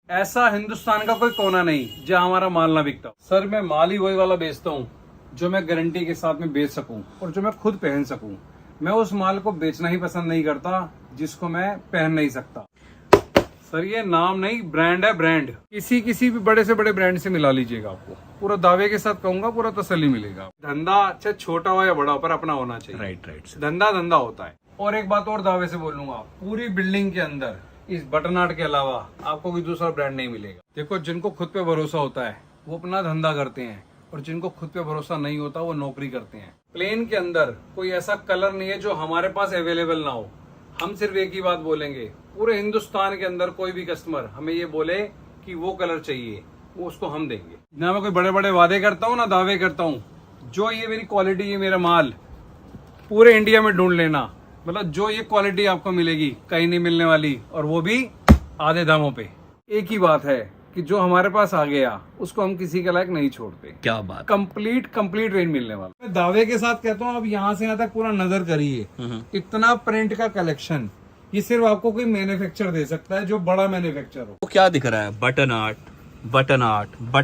ऐसा हिंदुस्तान का कोई कोना नहीं जहां हमारा माल ना बिकता। सर मैं माल ही वही वाला बेचता हूँ जो मैं गारंटी के साथ में बेच सकूं और जो मैं खुद पहन सकूं। मैं उस माल को बेचना ही पसंद नहीं करता जिसको मैं पहन नहीं सकता। सर ये नाम नहीं, ब्रांड है, ब्रांड। किसी भी बड़े से बड़े ब्रांड से मिला लीजिएगा, आपको पूरा दावे के साथ कहूंगा, पूरा तसल्ली मिलेगा। धंधा चाहे छोटा हो या बड़ा हो पर अपना होना चाहिए। राइट। धंधा धंधा होता है। और एक बात और दावे से बोलूंगा, पूरी बिल्डिंग के अंदर इस बटन आर्ट के अलावा आपको कोई दूसरा ब्रांड नहीं मिलेगा। देखो जिनको खुद पे भरोसा होता है वो अपना धंधा करते हैं और जिनको खुद पे भरोसा नहीं होता वो नौकरी करते हैं। प्लेन के अंदर कोई ऐसा कलर नहीं है जो हमारे पास अवेलेबल ना हो। हम सिर्फ एक ही बात बोलेंगे, पूरे हिंदुस्तान के अंदर कोई भी कस्टमर हमें ये बोले कि वो कलर चाहिए, वो उसको हम देंगे। ना मैं कोई बड़े बड़े वादे करता हूँ ना दावे करता हूँ। जो ये मेरी क्वालिटी है, मेरा माल पूरे इंडिया में ढूंढ लेना, मतलब जो ये क्वालिटी आपको मिलेगी कहीं नहीं मिलने वाली, और वो भी आधे दामों पे। एक ही बात है कि जो हमारे पास आ गया उसको हम किसी के लायक नहीं छोड़ते। क्या बात। कंप्लीट रेंज मिलने वाला। मैं दावे के साथ कहता हूँ, अब यहाँ से यहाँ तक पूरा नजर करिए, इतना प्रिंट का कलेक्शन ये सिर्फ आपको कोई मैन्युफैक्चर दे सकता है जो बड़ा मैन्युफैक्चर हो। तो क्या दिख रहा है? बटन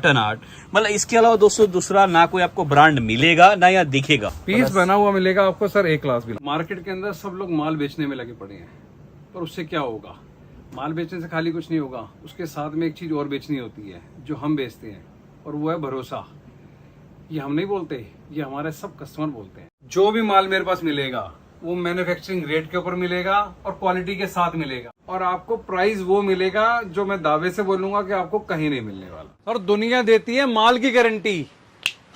आर्ट, मतलब इसके अलावा दोस्तों दूसरा ना कोई आपको ब्रांड मिलेगा ना या दिखेगा। पीस बना हुआ मिलेगा आपको सर, एक क्लास भी। मार्केट के अंदर सब लोग माल बेचने में लगे पड़े हैं, पर उससे क्या होगा? माल बेचने से खाली कुछ नहीं होगा, उसके साथ में एक चीज और बेचनी होती है जो हम बेचते हैं, और वो है भरोसा। ये हम नहीं बोलते, ये हमारे सब कस्टमर बोलते हैं। जो भी माल मेरे पास मिलेगा वो मैन्युफैक्चरिंग रेट के ऊपर मिलेगा और क्वालिटी के साथ मिलेगा, और आपको प्राइस वो मिलेगा जो मैं दावे से बोलूंगा कि आपको कहीं नहीं मिलने वाला। और दुनिया देती है माल की गारंटी,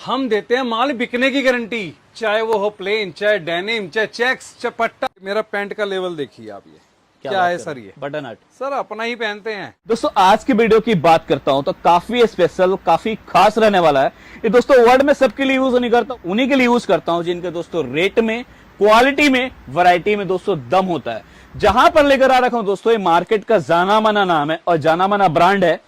हम देते हैं माल बिकने की गारंटी, चाहे वो हो प्लेन, चाहे डेनिम, चाहे चेक्स, चाहे पट्टा। मेरा पैंट का लेवल देखिए आप, ये क्या है सर? ये बटन आर्ट सर अपना ही पहनते हैं। दोस्तों आज की वीडियो की बात करता हूं तो काफी स्पेशल, काफी खास रहने वाला है ये। दोस्तों वर्ड में सबके लिए यूज नहीं करता, उन्हीं के लिए यूज करता हूं जिनके दोस्तों रेट में, क्वालिटी में, वैरायटी में दोस्तों दम होता है। जहां पर लेकर आ रखा हूं दोस्तों, ये मार्केट का जाना माना नाम है और जाना माना ब्रांड है,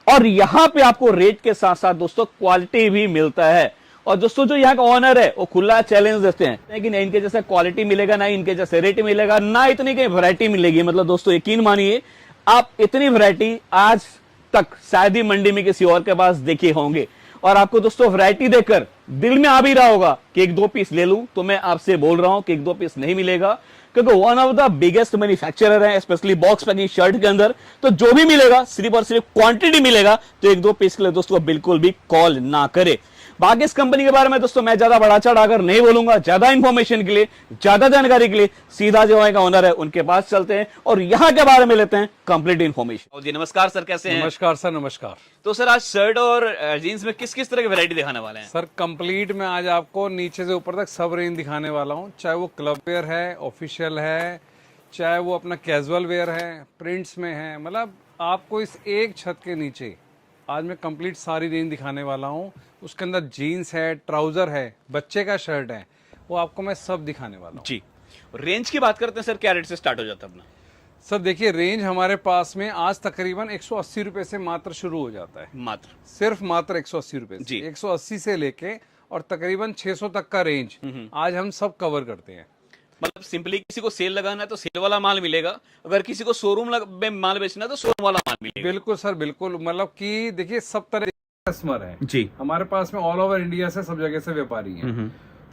और यहां पे आपको रेट के साथ साथ दोस्तों क्वालिटी भी मिलता है। और दोस्तों जो यहाँ का ऑनर है वो खुला चैलेंज देते हैं कि नहीं इनके जैसा क्वालिटी मिलेगा, ना इनके जैसे रेट मिलेगा, ना इतनी कहीं वैरायटी मिलेगी। मतलब दोस्तों यकीन मानिए, आप इतनी वैरायटी आज तक शायद ही मंडी में किसी और के पास देखे होंगे। और आपको दोस्तों वैरायटी देखकर दिल में आ भी रहा होगा कि एक दो पीस ले लूं, तो मैं आपसे बोल रहा हूं कि एक दो पीस नहीं मिलेगा, क्योंकि one of the biggest manufacturer है स्पेशली बॉक्स पैकिंग शर्ट के अंदर। तो जो भी मिलेगा सिर्फ और सिर्फ क्वांटिटी मिलेगा, तो एक दो पीस के लिए दोस्तों बिल्कुल भी कॉल ना करे। बाकी इस कंपनी के बारे में दोस्तों मैं ज्यादा बढ़ा चढ़ाकर नहीं बोलूंगा। ज्यादा इंफॉर्मेशन के लिए, ज्यादा जानकारी के लिए सीधा जो है ओनर है उनके पास चलते हैं और यहाँ के बारे में लेते हैं कंप्लीट इन्फॉर्मेशन। जी नमस्कार सर, कैसे हैं? नमस्कार सर, नमस्कार। तो सर आज शर्ट और जीन्स में किस किस तरह की वैरायटी दिखाने वाले हैं? सर कंप्लीट में आज आपको नीचे से ऊपर तक सब रेंज दिखाने वाला हूँ, चाहे वो क्लब वेयर है, ऑफिशियल है, चाहे वो अपना कैजुअल वेयर है, प्रिंट्स में है। मतलब आपको इस एक छत के नीचे आज मैं कंप्लीट सारी रेंज दिखाने वाला हूँ। उसके अंदर जीन्स है, ट्राउजर है, बच्चे का शर्ट है, वो आपको मैं सब दिखाने वाला हूँ। जी रेंज की बात करते हैं सर, क्या रेट से स्टार्ट हो जाता है अपना? सर देखिए रेंज हमारे पास में आज तकरीबन 180 रुपए से मात्र शुरू हो जाता है। सिर्फ मात्र 180 रुपए से, 180 से लेके और तकरीबन 600 तक का रेंज आज हम सब कवर करते हैं। मतलब सिंपली किसी को सेल लगाना है तो सेल वाला माल मिलेगा, अगर किसी को शोरूम में माल बेचना है तो शोरूम वाला माल मिलेगा। बिल्कुल सर, बिल्कुल। मतलब कि देखिए सब तरह के कस्टमर है जी हमारे पास में, ऑल ओवर इंडिया से सब जगह से व्यापारी हैं।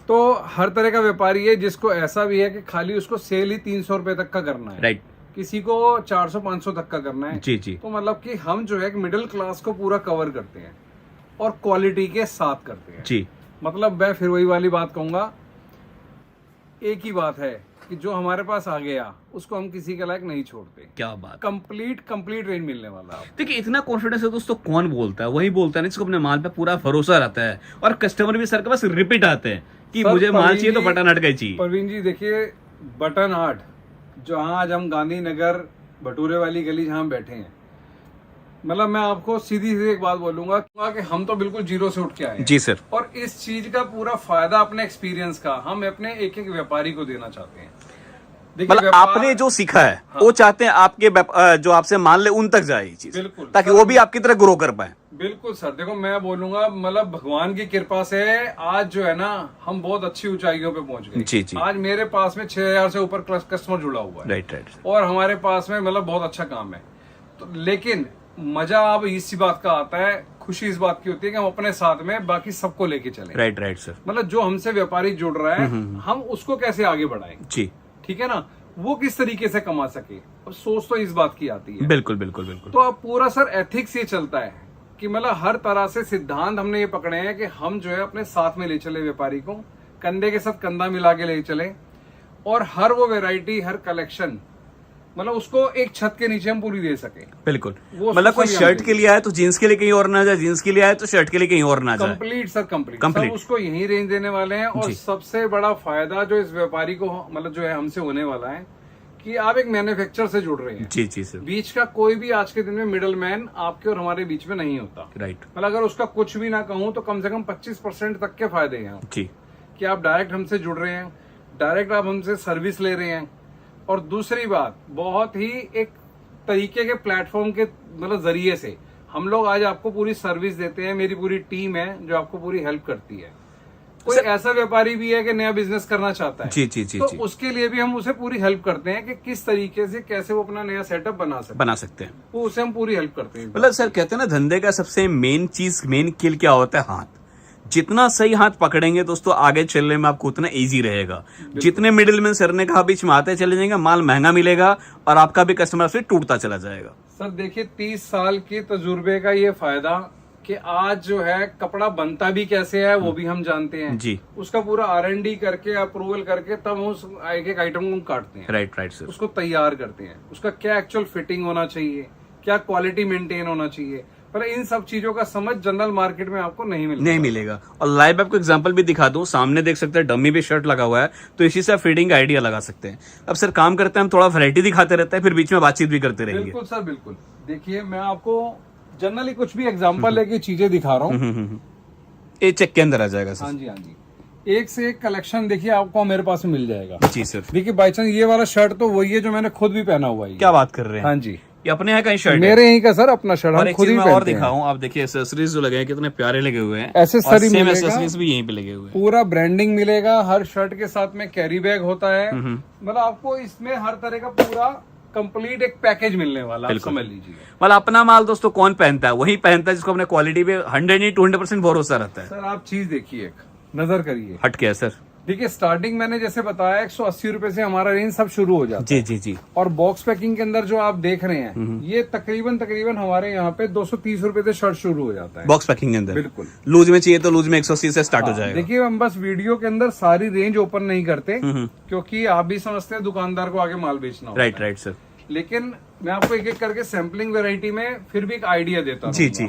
तो हर तरह का व्यापारी है, जिसको ऐसा भी है कि खाली उसको सेल ही 300 रुपए तक का करना है, राइट, किसी को 400-500 तक का करना है। जी जी। तो मतलब कि हम जो है मिडिल क्लास को पूरा कवर करते हैं और क्वालिटी के साथ करते हैं जी। मतलब मैं फिर वही वाली बात कहूंगा, एक ही बात है कि जो हमारे पास आ गया उसको हम किसी के लायक नहीं छोड़ते। क्या बात। कंप्लीट रेंज मिलने वाला है। देखिए इतना कॉन्फिडेंस है दोस्तों कौन बोलता है? वही बोलता है जिसको अपने माल पे पूरा भरोसा रहता है, और कस्टमर भी सर के पास रिपीट आते हैं कि मुझे माल चाहिए तो बटन आर्ट का चाहिए। प्रवीण जी देखिए, बटन आर्ट जो आज हम गांधीनगर भटूरे वाली गली जहाँ बैठे हैं, मतलब मैं आपको सीधी एक बात बोलूंगा कि हम तो बिल्कुल जीरो से उठ के आए हैं। जी सर। और इस चीज का पूरा फायदा अपने एक्सपीरियंस का हम अपने एक एक व्यापारी को देना चाहते हैं। मतलब आपने जो सीखा है वो चाहते हैं आपके जो आपसे मान ले उन तक जाए ये चीज, बिल्कुल, ताकि वो भी आपकी तरह ग्रो कर पाए। बिल्कुल सर। देखो मैं बोलूंगा, मतलब भगवान की कृपा से आज जो है ना हम बहुत अच्छी ऊंचाइयों पे पहुंच गए। जी जी। आज मेरे पास में 6000 से ऊपर कस्टमर जुड़ा हुआ है। राइट। और हमारे पास में मतलब बहुत अच्छा काम है। तो लेकिन मजा अब इसी बात का आता है, खुशी इस बात की होती है कि हम अपने साथ में बाकी सबको लेके चले। Right right sir. मतलब जो हमसे व्यापारी जुड़ रहा है हम उसको कैसे आगे बढ़ाएं, जी ठीक है ना, वो किस तरीके से कमा सके। अब सोच तो इस बात की आती है। बिल्कुल बिल्कुल बिल्कुल। तो अब पूरा सर एथिक्स ये चलता है कि मतलब हर तरह से सिद्धांत हमने ये पकड़े हैं कि हम जो है अपने साथ में ले चले व्यापारी को, कंधे के साथ कंधा मिला के ले चले, और हर वो वैरायटी, हर कलेक्शन मतलब उसको एक छत के नीचे हम पूरी दे सके। बिल्कुल, वो मतलब कोई सबसे शर्ट हम के लिए आए तो जीन्स के लिए कहीं और ना जाए, जीन्स के लिए आए तो शर्ट के लिए कहीं और ना जाए। Complete sir, complete Complete। सब उसको यही रेंज देने वाले हैं। और जी। सबसे बड़ा फायदा जो इस व्यापारी को मतलब जो है हमसे होने वाला है कि आप एक मैन्युफैक्चर से जुड़ रहे हैं। जी जी सर। बीच का कोई भी आज के दिन में मिडल मैन आपके और हमारे बीच में नहीं होता। राइट। मतलब अगर उसका कुछ भी ना कहूँ तो कम से कम 25% तक के फायदे हैं जी। कि आप डायरेक्ट हमसे जुड़ रहे हैं, डायरेक्ट आप हमसे सर्विस ले रहे हैं, और दूसरी बात बहुत ही एक तरीके के प्लेटफॉर्म के मतलब जरिए से हम लोग आज आपको पूरी सर्विस देते हैं। मेरी पूरी टीम है जो आपको पूरी हेल्प करती है। कोई ऐसा व्यापारी भी है कि नया बिजनेस करना चाहता है, जी जी जी तो जी। उसके लिए भी हम उसे पूरी हेल्प करते हैं कि किस तरीके से कैसे वो अपना नया सेटअप बना सकते हैं, वो उसे हम पूरी हेल्प करते हैं। मतलब सर कहते हैं ना धंधे का सबसे मेन चीज, मेन किल क्या होता है? हाथ। जितना सही हाथ पकड़ेंगे दोस्तों आगे चलने में आपको उतना इजी रहेगा। जितने मिडिल मैन सर ने कहा बीच में आते चले जाएंगे, माल महंगा मिलेगा और आपका भी कस्टमर से टूटता चला जाएगा। सर देखिए 30 साल के तजुर्बे का ये फायदा कि आज जो है कपड़ा बनता भी कैसे है वो भी हम जानते हैं जी। उसका पूरा R&D करके अप्रूवल करके तब हम उस एक एक आइटम को काटते हैं। Right right sir. उसको तैयार करते हैं, उसका क्या एक्चुअल फिटिंग होना चाहिए, क्या क्वालिटी मेंटेन होना चाहिए, पर इन सब चीजों का समझ जनरल मार्केट में आपको नहीं मिलेगा। और लाइव आपको एग्जांपल भी दिखा दूं, सामने देख सकते हैं डमी भी शर्ट लगा हुआ है, तो इसी से आप फिटिंग का आइडिया लगा सकते हैं। अब सर काम करते हैं हम, थोड़ा वैरायटी दिखाते रहते हैं, फिर बीच में बातचीत भी करते रहेंगे। बिल्कुल सर बिल्कुल। देखिए मैं आपको जनरली कुछ भी एग्जांपल लेके चीजें दिखा रहा हूँ। ये चेक के अंदर आ जाएगा सर। हाँ जी हाँ जी, एक से एक कलेक्शन देखिए आपको मेरे पास में मिल जाएगा। जी सर। देखिए बाई चांस ये वाला शर्ट तो वही है जो मैंने खुद भी पहना हुआ है। क्या बात कर रहे हैं? हाँ जी, ये अपने यहाँ कहीं शर्ट मेरे यहीं का सर अपना शर्ट, और हम एक खुद चीज ही मैं और पहनते हैं। दिखाऊं, आप देखिए एक्सेसरीज जो लगे हैं कितने प्यारे लगे हुए हैं। एक्सेसरी सेम मिलेगा, एक्सेसरीज भी यहीं पे लगे हुए हैं। पूरा ब्रांडिंग मिलेगा, हर शर्ट के साथ में कैरी बैग होता है। मतलब आपको इसमें हर तरह का पूरा कंप्लीट एक पैकेज मिलने वाला, आप समझ लीजिए। मतलब अपना माल दोस्तों कौन पहनता है? वही पहनता है जिसको अपने क्वालिटी पे 100% भरोसा रहता है। सर आप चीज देखिए, एक नजर करिए। हट के है सर। देखिए स्टार्टिंग मैंने जैसे बताया 180 रुपए से हमारा रेंज सब शुरू हो जाता है। जी जी जी। और बॉक्स पैकिंग के अंदर जो आप देख रहे हैं ये तकरीबन हमारे यहाँ पे 230 रुपए से शर्ट शुरू हो जाता है बॉक्स पैकिंग के अंदर। बिल्कुल। लूज में चाहिए तो लूज में 180 से स्टार्ट हो जाएगा। देखिए हम बस वीडियो के अंदर सारी रेंज ओपन नहीं करते क्योंकि आप भी समझते हैं दुकानदार को आगे माल बेचना होता है। Right right sir. लेकिन मैं आपको एक एक करके सैम्पलिंग वेराइटी में फिर भी एक आइडिया देता हूँ। जी जी।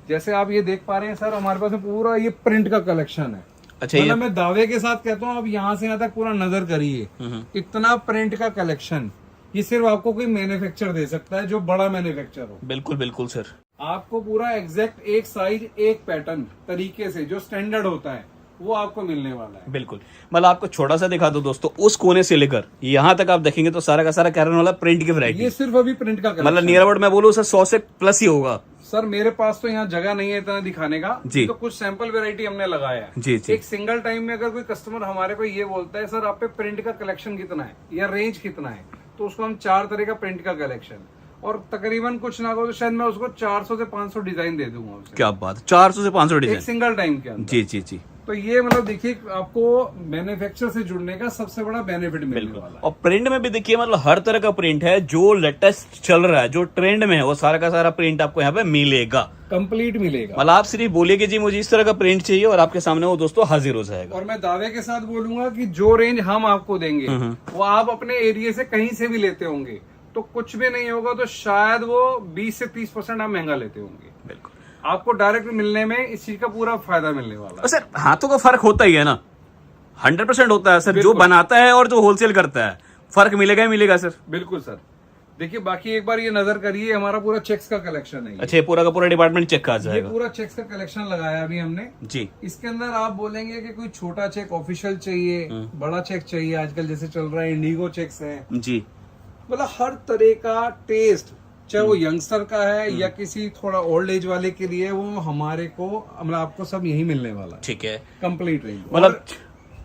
जैसे आप ये देख पा रहे हैं सर, हमारे पास में पूरा ये प्रिंट का कलेक्शन है। अच्छा, ये मतलब मैं दावे के साथ कहता हूँ, आप यहाँ से यहाँ तक पूरा नजर करिए, इतना प्रिंट का कलेक्शन ये सिर्फ आपको कोई मैन्युफैक्चर दे सकता है जो बड़ा मैन्युफैक्चर हो। बिल्कुल बिल्कुल सर। आपको पूरा एग्जैक्ट एक साइज एक पैटर्न तरीके से जो स्टैंडर्ड होता है वो आपको मिलने वाला है। बिल्कुल। मतलब आपको छोटा सा दिखा दो दोस्तों, उस कोने से लेकर यहाँ तक आप देखेंगे तो सारा का सारा कैरन वाला प्रिंट की वैरायटी। ये सिर्फ अभी प्रिंट का मतलब नियर अबाउट मैं बोलूँ सर 100 से प्लस ही होगा। सर मेरे पास तो यहाँ जगह नहीं है इतना दिखाने का जी। तो कुछ सैंपल वैरायटी हमने लगाया है। जी जी। एक सिंगल टाइम में अगर कोई कस्टमर हमारे को ये बोलता है सर आप पे प्रिंट का कलेक्शन कितना है या रेंज कितना है, तो उसको हम 4 तरह का प्रिंट का कलेक्शन और तकरीबन कुछ ना हो तो शायद मैं उसको 400 से 500 डिजाइन दे दूंगा उसे। क्या बात, 400 से 500 एक डिजाइन सिंगल टाइम के अंदर। जी जी जी। तो ये मतलब देखिए आपको मैन्युफैक्चर से जुड़ने का सबसे बड़ा बेनिफिट मिलने वाला है। और प्रिंट में भी देखिए मतलब हर तरह का प्रिंट है, जो लेटेस्ट चल रहा है, जो ट्रेंड में है, वो सारा का सारा प्रिंट आपको यहाँ पे मिलेगा, कंप्लीट मिलेगा। मतलब आप सिर्फ बोलिए कि जी मुझे इस तरह का प्रिंट चाहिए और आपके सामने वो दोस्तों हाजिर हो जाएगा। और मैं दावे के साथ बोलूंगा कि जो रेंज हम आपको देंगे वो आप अपने एरिया से कहीं से भी लेते होंगे तो कुछ भी नहीं होगा, तो शायद वो 20 से 30% आप महंगा लेते होंगे। बिल्कुल। आपको डायरेक्ट मिलने में इस चीज का पूरा फायदा मिलने वाला है। सर हाथों का फर्क होता ही है ना, 100% होता है सर, जो बनाता है और जो होलसेल करता है, फर्क मिलेगा ही मिलेगा सर। बिल्कुल सर। देखिए बाकी एक बार ये नजर करिए, हमारा पूरा चेक्स का कलेक्शन है। अच्छा, पूरा का पूरा डिपार्टमेंट चेक का आ ये जाएगा। पूरा चेक्स का कलेक्शन लगाया अभी हमने जी। इसके अंदर। आप बोलेंगे कि कोई छोटा चेक ऑफिशियल चाहिए, बड़ा चेक चाहिए, आजकल जैसे चल रहा है इंडिगो चेक्स है, जी। मतलब हर तरह का टेस्ट, चाहे वो यंगस्टर का है या किसी थोड़ा ओल्ड एज वाले के लिए, वो हमारे को मतलब आपको सब यही मिलने वाला है। ठीक है। Complete range. मतलब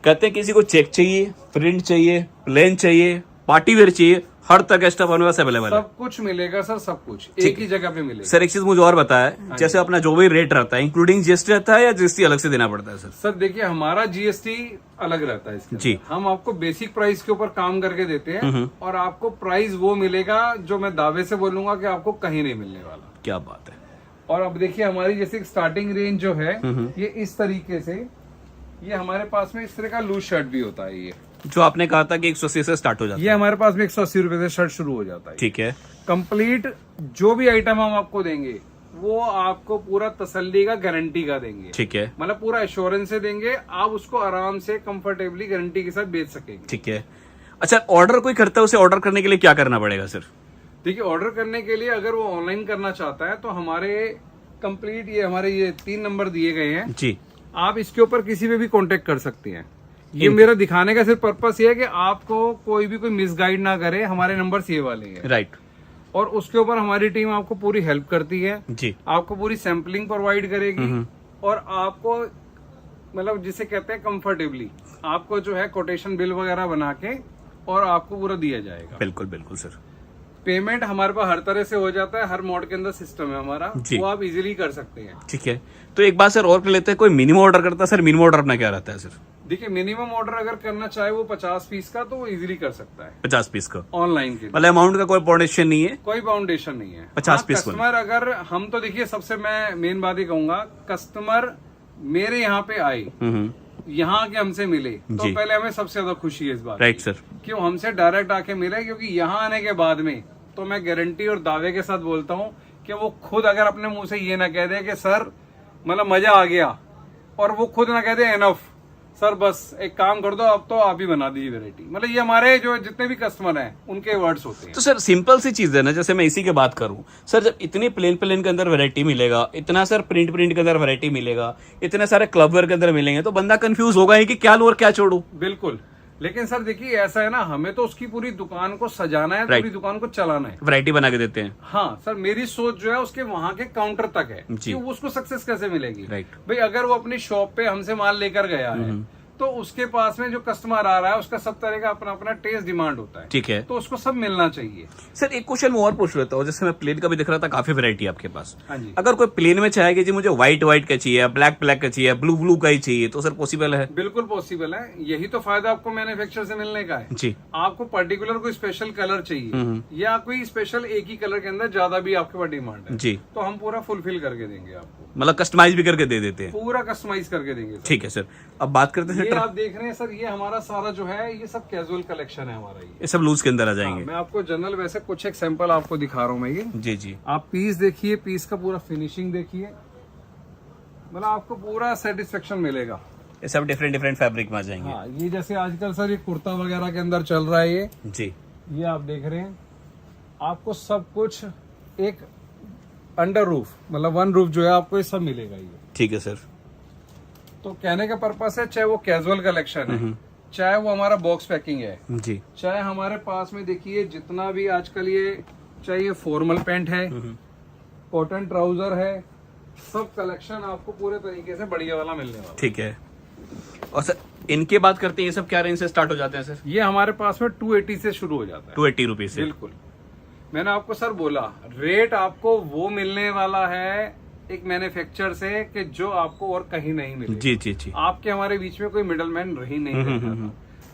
कहते हैं किसी को चेक चाहिए, प्रिंट चाहिए, प्लेन चाहिए, पार्टी वेयर चाहिए, हर तरह का स्टफ अपने पास अवेलेबल है। सब कुछ मिलेगा सर, सब कुछ एक ही जगह पे मिलेगा। सर एक चीज मुझे और बताया, जैसे अपना जो भी रेट रहता है इंक्लूडिंग जीएसटी रहता है या जीएसटी अलग से देना पड़ता है सर? सर देखिए, हमारा जीएसटी अलग रहता है इसके जी। अंदर। हम आपको बेसिक प्राइस के ऊपर काम करके देते हैं और आपको प्राइस वो मिलेगा जो मैं दावे से बोलूंगा कि आपको कहीं नहीं मिलने वाला। क्या बात है। और अब देखिए, हमारी जैसे स्टार्टिंग रेंज जो है ये इस तरीके से, ये हमारे पास में इस तरह का लूज शर्ट भी होता है। ये जो आपने कहा था कि 180 से स्टार्ट हो जाता है, ये हमारे पास में 180 रुपए से शर्ट शुरू हो जाता है। ठीक है। कंप्लीट जो भी आइटम हम आपको देंगे वो आपको पूरा तसल्ली का, गारंटी का देंगे। ठीक है। मतलब पूरा एश्योरेंस से देंगे, आप उसको आराम से कंफर्टेबली गारंटी के साथ बेच सकेंगे। ठीक है। अच्छा, ऑर्डर कोई करता है, उसे ऑर्डर करने के लिए क्या करना पड़ेगा सर? देखिए, ऑर्डर करने के लिए अगर वो ऑनलाइन करना चाहता है तो हमारे कंप्लीट ये 3 नंबर दिए गए हैं जी। आप इसके ऊपर किसी पे भी कांटेक्ट कर सकते हैं। ये मेरा दिखाने का सिर्फ पर्पस ये है कि आपको कोई भी कोई मिसगाइड ना करे। हमारे नंबर्स ये वाले हैं। राइट। और उसके ऊपर हमारी टीम आपको पूरी हेल्प करती है जी। आपको पूरी सैंपलिंग प्रोवाइड करेगी और आपको मतलब जिसे कहते हैं कंफर्टेबली आपको जो है कोटेशन बिल वगैरह बना के और आपको पूरा दिया जाएगा। बिल्कुल बिल्कुल सर। पेमेंट हमारे पास हर तरह से हो जाता है, हर मोड के अंदर सिस्टम है हमारा, वो आप इजीली कर सकते हैं। ठीक है। तो एक बात सर और कर लेते हैं, कोई मिनिमम ऑर्डर करता है सर? मिनिमम ऑर्डर अपना क्या रहता है सर? देखिए, मिनिमम ऑर्डर अगर करना चाहे वो 50 पीस का तो वो इजीली कर सकता है। 50 पीस का ऑनलाइन के मतलब अमाउंट का कोई फाउंडेशन नहीं है? कोई फाउंडेशन नहीं है। 50 पीस कस्टमर अगर हम तो देखिए, सबसे मैं मेन बात ही कहूंगा, कस्टमर मेरे यहाँ पे आए, यहाँ के हमसे मिले तो पहले हमें सबसे ज्यादा खुशी है इस बात। Right sir. क्यों हमसे डायरेक्ट आके मिले, क्योंकि यहाँ आने के बाद में तो मैं गारंटी और दावे के साथ बोलता हूँ कि वो खुद अगर अपने मुंह से ये ना कह दे कि सर मतलब मजा आ गया, और वो खुद ना कह दे एनफ सर बस एक काम कर दो, अब तो आप ही बना दीजिए वैरायटी। मतलब ये हमारे जो जितने भी कस्टमर हैं उनके वर्ड्स होते हैं। तो सर सिंपल सी चीज है ना, जैसे मैं इसी की बात करूं सर, जब इतनी प्लेन के अंदर वैरायटी मिलेगा, इतना सर प्रिंट के अंदर वैरायटी मिलेगा, इतने सारे क्लब वेयर के अंदर मिलेंगे, तो बंदा कंफ्यूज होगा ही कि क्या लूं और क्या छोड़ू। बिल्कुल। लेकिन सर देखिए, ऐसा है ना, हमें तो उसकी पूरी दुकान को सजाना है, पूरी दुकान को चलाना है, वैरायटी बना के देते हैं। हाँ सर, मेरी सोच जो है उसके वहां के काउंटर तक है कि उसको सक्सेस कैसे मिलेगी। राइट। भाई अगर वो अपनी शॉप पे हमसे माल लेकर गया है तो उसके पास में जो कस्टमर आ रहा है उसका सब तरह का अपना अपना टेस्ट डिमांड होता है। ठीक है। तो उसको सब मिलना चाहिए। सर एक क्वेश्चन मैं और पूछ लेता हूँ, जैसे मैं प्लेन का भी दिख रहा था, काफी वैरायटी आपके पास। हाँ जी। अगर कोई प्लेन में चाहे कि जी मुझे व्हाइट का चाहिए, ब्लैक का चाहिए, ब्लू का ही चाहिए, तो सर पॉसिबल है? बिल्कुल पॉसिबल है। यही तो फायदा आपको मैन्युफैक्चर से मिलने का है जी। आपको पर्टिकुलर कोई स्पेशल कलर चाहिए या कोई स्पेशल एक ही कलर के अंदर ज्यादा भी आपके पास डिमांड है जी, तो हम पूरा फुलफिल करके देंगे आपको। मतलब कस्टमाइज भी करके दे देते हैं? पूरा कस्टमाइज करके देंगे सर। ठीक है सर। अब बात करते हैं ये आप देख रहे हैं सर, ये हमारा सारा जो है ये सब कैजुअल कलेक्शन है हमारा। ये सब लूज के अंदर आ जाएंगे। मैं आपको जनरल वैसे कुछ एक सैंपल आपको दिखा रहा हूँ मैं। ये जी जी। आप पीस देखिए, पीस का पूरा फिनिशिंग देखिए, मतलब आपको पूरा सेटिस्फेक्शन मिलेगा। ये सब डिफरेंट फैब्रिक में आ जाएंगे। हाँ, ये जैसे आजकल सर ये कुर्ता वगैरह के अंदर चल रहा है ये जी। ये आप देख रहे हैं, आपको सब कुछ एक अंडर रूफ, मतलब वन रूफ जो है आपको ये सब मिलेगा ये। ठीक है सर। तो कहने का पर्पस है, चाहे वो कैजुअल कलेक्शन है, चाहे वो हमारा बॉक्स पैकिंग है जी, चाहे हमारे पास में देखिए जितना भी आजकल ये, चाहे ये फॉर्मल पैंट है, कॉटन ट्राउजर है, सब कलेक्शन आपको पूरे तरीके से बढ़िया वाला मिलने वाला। ठीक है। और सर इनकी बात करते हैं, ये सब क्या रेंज से स्टार्ट हो जाते हैं सर? ये हमारे पास में 280 से शुरू हो जाता है। 280 रुपीज से? बिल्कुल। मैंने आपको सर बोला, रेट आपको वो मिलने वाला है एक मैन्युफैक्चर से कि जो आपको और कहीं नहीं मिले। जी जी जी। आपके हमारे बीच में कोई मिडलमैन रही नहीं रहता,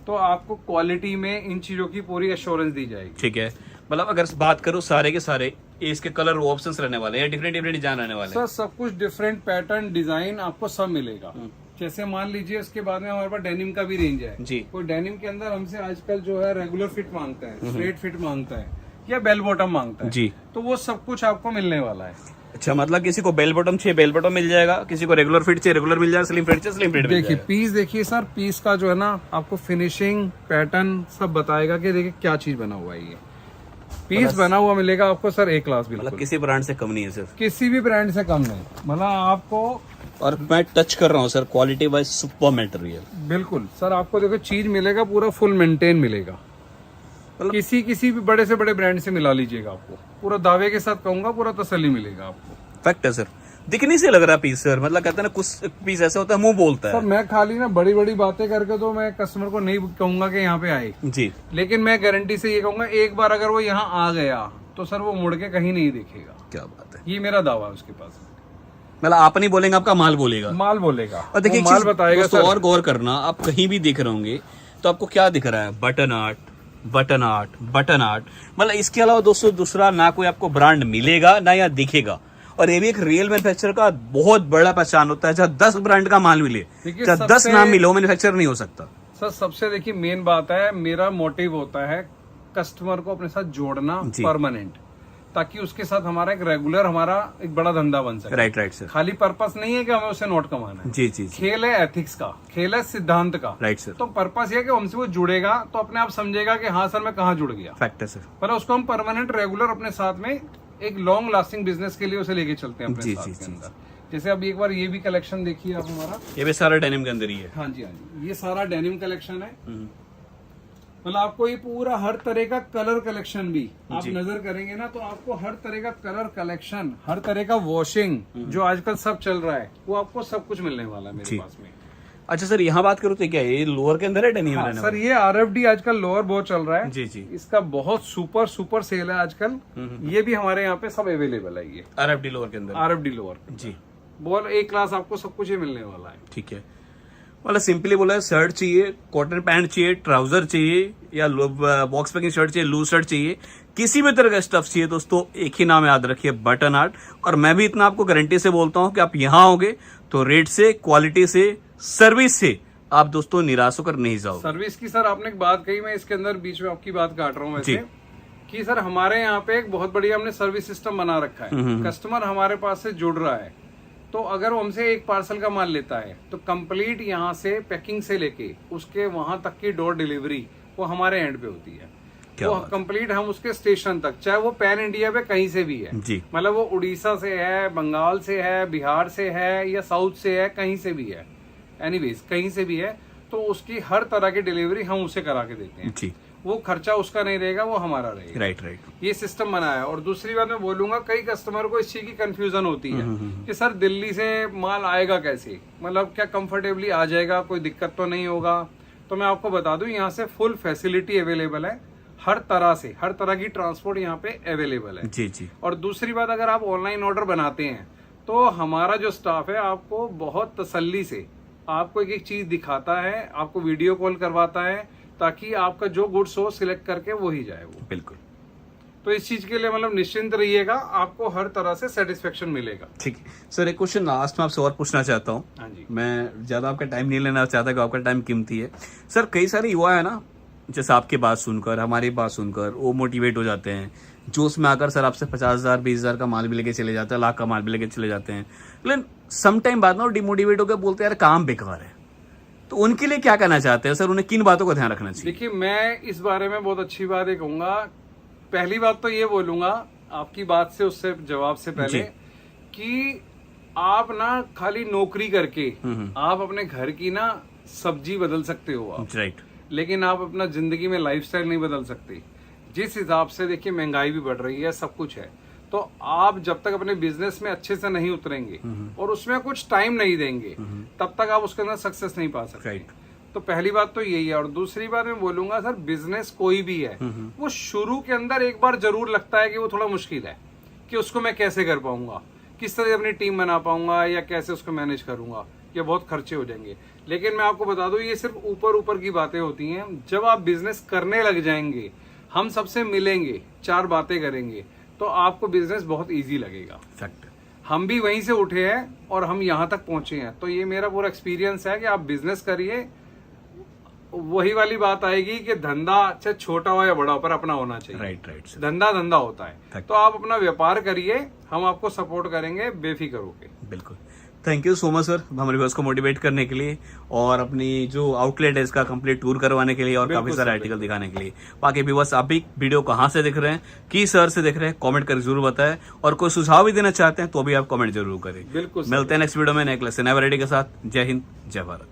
तो आपको क्वालिटी में इन चीजों की पूरी एश्योरेंस दी जाएगी। ठीक है। मतलब अगर बात करूं सारे के सारे इसके कलर ऑप्शंस रहने वाले हैं, डिफरेंट डिजाइन रहने वाले हैं? सर सब कुछ डिफरेंट पैटर्न डिजाइन आपको सब मिलेगा। जैसे मान लीजिए इसके बाद में हमारे पास डेनिम का भी रेंज है जी। कोई डेनिम के अंदर हमसे आजकल जो है रेगुलर फिट मांगता है, स्ट्रेट फिट मांगता है या बेल बॉटम मांगता है जी, तो वो सब कुछ आपको मिलने वाला है। अच्छा, मतलब किसी को बेल बॉटम चाहिए बेल बॉटम मिल जाएगा, किसी को रेगुलर फिट चाहिए रेगुलर मिल जाएगा, स्लिम फिट चाहिए स्लिम फिट मिल देखिए जाएगा। पीस देखिए सर, पीस का जो है ना आपको फिनिशिंग पैटर्न सब बताएगा कि देखिए क्या चीज बना हुआ है। ये पीस बना हुआ मिलेगा आपको सर ए क्लास, मतलब बिल्कुल किसी ब्रांड से कम नहीं है सर? किसी भी ब्रांड से कम नहीं, मतलब आपको। और मैं टच कर रहा हूँ sir, quality wise super material. बिल्कुल सर, आपको देखो चीज मिलेगा पूरा फुल मेंटेन मिलेगा। किसी भी बड़े से बड़े ब्रांड से मिला लीजिएगा, आपको पूरा दावे के साथ कहूंगा, पूरा तसल्ली मिलेगा आपको। फैक्ट है सर। दिखने से लग रहा पीस सर, मतलब कहते हैं ना कुछ पीस ऐसा होता है मुंह बोलता सर है। मैं खाली ना बड़ी बड़ी बातें करके तो मैं कस्टमर को नहीं कहूंगा कि यहाँ पे आए, जी लेकिन मैं गारंटी से ये कहूंगा एक बार अगर वो यहाँ आ गया तो सर वो मुड़ के कहीं नहीं देखेगा। क्या बात है, ये मेरा दावा है उसके पास। मतलब आप नहीं बोलेंगे, आपका माल बोलेगा। माल बोलेगा और देखिए वो माल बताएगा दोस्तों, सर। और गौर करना, आप कहीं भी देख रहे होंगे तो आपको क्या दिख रहा है, button art button art button art. मतलब इसके अलावा दोस्तों दूसरा ना कोई आपको ब्रांड मिलेगा ना या दिखेगा। और ये भी एक रियल मैन्युफैक्चरर का बहुत बड़ा पहचान होता है। जहाँ 10 ब्रांड का माल मिले, देखिए जहाँ 10 नाम मिले, वो मैन्युफैक्चरर नहीं हो सकता। सर सबसे देखिए मेन बात है, मेरा मोटिव होता है कस्टमर को अपने साथ जोड़ना जी। परमानेंट, ताकि उसके साथ हमारा एक रेगुलर हमारा एक बड़ा धंधा बन सके। राइट राइट सर, खाली पर्पस नहीं है कि हमें उससे नोट कमाना है। जी जी जी, खेल है एथिक्स का, खेल है सिद्धांत का। राइट सर, तो पर्पस ये है कि हमसे वो जुड़ेगा तो अपने आप समझेगा कि हाँ सर मैं कहाँ जुड़ गया। फैक्ट है सर। पर उसको हम परमानेंट रेगुलर अपने साथ में एक लॉन्ग लास्टिंग बिजनेस के लिए उसे लेके चलते हैं अपने जी, साथ जी, के जी, अंदर। जैसे अब एक बार ये भी कलेक्शन देखिए आप हमारा। ये भी सारा डेनिम के अंदर ही है। हाँ जी हाँ जी, ये सारा डेनिम कलेक्शन है। मतलब आपको ये पूरा हर तरह का कलर कलेक्शन भी आप जी। नजर करेंगे ना तो आपको हर तरह का कलर कलेक्शन, हर तरह का वॉशिंग जो आजकल सब चल रहा है वो आपको सब कुछ मिलने वाला है जी। मेरे पास में। अच्छा सर, यहाँ बात करो तो क्या है, ये लोअर के अंदर है डेनिम हाँ, रहने सर वाला? ये RFD आजकल लोअर बहुत चल रहा है। जी जी, इसका बहुत सुपर सुपर सेल है आजकल। ये भी हमारे यहाँ पे सब अवेलेबल है। ये RFD लोअर के अंदर। RFD लोअर जी बहुत एक क्लास आपको सब कुछ ही मिलने वाला है। ठीक है। मतलब सिंपली बोला है, शर्ट चाहिए, कॉटन पैंट चाहिए, ट्राउजर चाहिए या बॉक्स पैकिंग शर्ट चाहिए, लूज शर्ट चाहिए, किसी भी तरह का स्टफ चाहिए दोस्तों, एक ही नाम याद रखिए, बटन आर्ट। और मैं भी इतना आपको गारंटी से बोलता हूं कि आप यहां आओगे तो रेट से, क्वालिटी से, सर्विस से आप दोस्तों निराश होकर नहीं जाओगे। सर्विस की सर आपने एक बात कही, मैं इसके अंदर बीच में आपकी बात काट रहा हूँ वैसे, कि सर हमारे यहाँ पे एक बहुत बढ़िया हमने सर्विस सिस्टम बना रखा है। कस्टमर हमारे पास से जुड़ रहा है तो अगर वो हमसे एक पार्सल का माल लेता है तो कंप्लीट यहाँ से पैकिंग से लेके उसके वहां तक की डोर डिलीवरी वो हमारे एंड पे होती है। क्या वो बात। कंप्लीट हम उसके स्टेशन तक, चाहे वो पैन इंडिया पे कहीं से भी है, जी मतलब वो उड़ीसा से है, बंगाल से है, बिहार से है या साउथ से है, कहीं से भी है, एनीवेज कहीं से भी है, तो उसकी हर तरह की डिलीवरी हम उसे करा के देते हैं। जी, वो खर्चा उसका नहीं रहेगा, वो हमारा रहेगा। राइट राइट, ये सिस्टम बनाया है। और दूसरी बात मैं बोलूंगा, कई कस्टमर को इस चीज की कंफ्यूजन होती है कि सर दिल्ली से माल आएगा कैसे, मतलब क्या कंफर्टेबली आ जाएगा, कोई दिक्कत तो नहीं होगा। तो मैं आपको बता दूं यहाँ से फुल फैसिलिटी अवेलेबल है, हर तरह से, हर तरह की ट्रांसपोर्ट यहाँ पे अवेलेबल है। जी जी, और दूसरी बात, अगर आप ऑनलाइन ऑर्डर बनाते हैं तो हमारा जो स्टाफ है आपको बहुत तसल्ली से आपको एक एक चीज दिखाता है, आपको वीडियो कॉल करवाता है, ताकि आपका जो गुड्स हो सिलेक्ट करके वो ही जाए वो। बिल्कुल तो इस चीज के लिए मतलब निश्चिंत रहिएगा, आपको हर तरह से सेटिस्फेक्शन मिलेगा। ठीक है सर। एक क्वेश्चन लास्ट में आपसे और पूछना चाहता हूँ, हाँ जी। मैं ज्यादा आपका टाइम नहीं लेना चाहता कि आपका टाइम कीमती है सर। कई सारे युवा है ना, जैसे आपकी बात सुनकर, हमारी बात सुनकर वो मोटिवेट हो जाते हैं, जोश में आकर सर आपसे 50,000 20,000 का माल भी लेके चले जाते हैं, लाख का माल भी लेके चले जाते हैं, लेकिन सम टाइम बाद ना डिमोटिवेट होकर बोलते हैं यार काम बेकार है। तो उनके लिए क्या कहना चाहते हैं सर, उन्हें किन बातों का ध्यान रखना चाहिए? देखिए मैं इस बारे में बहुत अच्छी बात ये कहूंगा। पहली बात तो ये बोलूंगा आपकी बात से, उससे जवाब से पहले, कि आप ना खाली नौकरी करके आप अपने घर की ना सब्जी बदल सकते हो आप, राइट, लेकिन आप अपना जिंदगी में लाइफस्टाइल नहीं बदल सकते। जिस हिसाब से देखिए महंगाई भी बढ़ रही है, सब कुछ है, तो आप जब तक अपने बिजनेस में अच्छे से नहीं उतरेंगे और उसमें कुछ टाइम नहीं देंगे तब तक आप उसके अंदर सक्सेस नहीं पा सकते। राइट। तो पहली बात तो यही है। और दूसरी बात मैं बोलूंगा सर, बिजनेस कोई भी है वो शुरू के अंदर एक बार जरूर लगता है कि वो थोड़ा मुश्किल है, कि उसको मैं कैसे कर पाऊंगा, किस तरह अपनी टीम बना पाऊंगा या कैसे उसको मैनेज करूंगा, ये बहुत खर्चे हो जाएंगे। लेकिन मैं आपको बता दूं ये सिर्फ ऊपर ऊपर की बातें होती हैं। जब आप बिजनेस करने लग जाएंगे, हम सबसे मिलेंगे, 4 बातें करेंगे, तो आपको बिजनेस बहुत इजी लगेगा। फैक्ट। हम भी वहीं से उठे हैं और हम यहाँ तक पहुंचे हैं, तो ये मेरा पूरा एक्सपीरियंस है कि आप बिजनेस करिए। वही वाली बात आएगी कि धंधा चाहे छोटा हो या बड़ा हो पर अपना होना चाहिए। Right right. धंधा धंधा होता है, तो आप अपना व्यापार करिए, हम आपको सपोर्ट करेंगे, बेफिक्र होके। बिल्कुल। Thank you so much sir, हमारे व्यूअर्स को मोटिवेट करने के लिए और अपनी जो आउटलेट है इसका कंप्लीट टूर करवाने के लिए और काफी सारे आर्टिकल दिखाने के लिए। बाकी व्यूअर्स आप भी वीडियो कहाँ से देख रहे हैं, किस शहर से देख रहे हैं, कमेंट कर जरूर बताएं, और कोई सुझाव भी देना चाहते हैं तो भी आप कमेंट जरूर करें। बिल्कुल। मिलते हैं नेक्स्ट वीडियो में नए क्लास नए वैरायटी के साथ। जय हिंद, जय भारत।